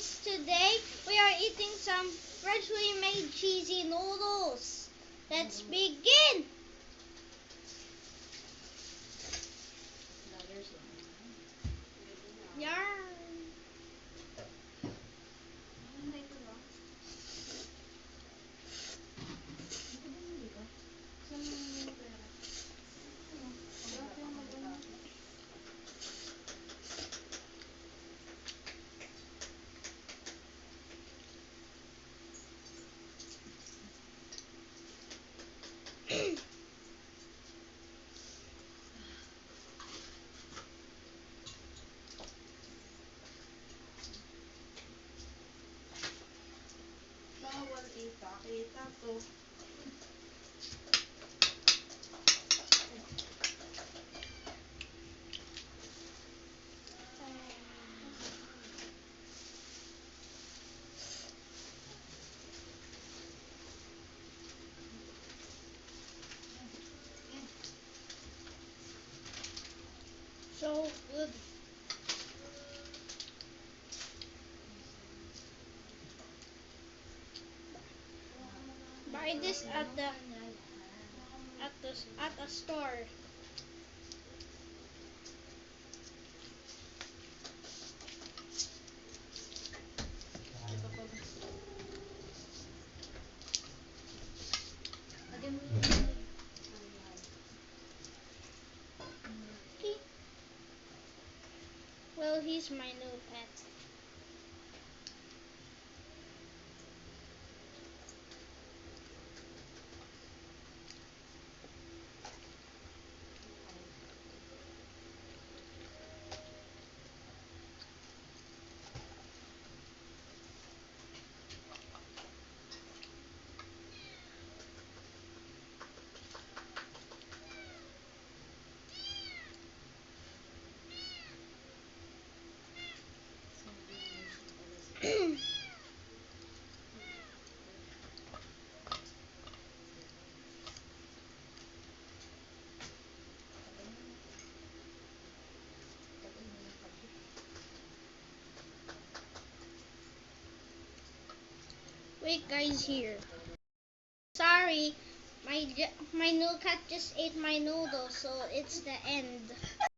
guys, today we are eating some freshly made cheesy noodles. Let's begin! Yarn! Bawal ipakita to. So good. Buy this at a store. Okay. Well, he's my new pet. Wait, guys, here. Sorry, my new cat just ate my noodles, so it's the end.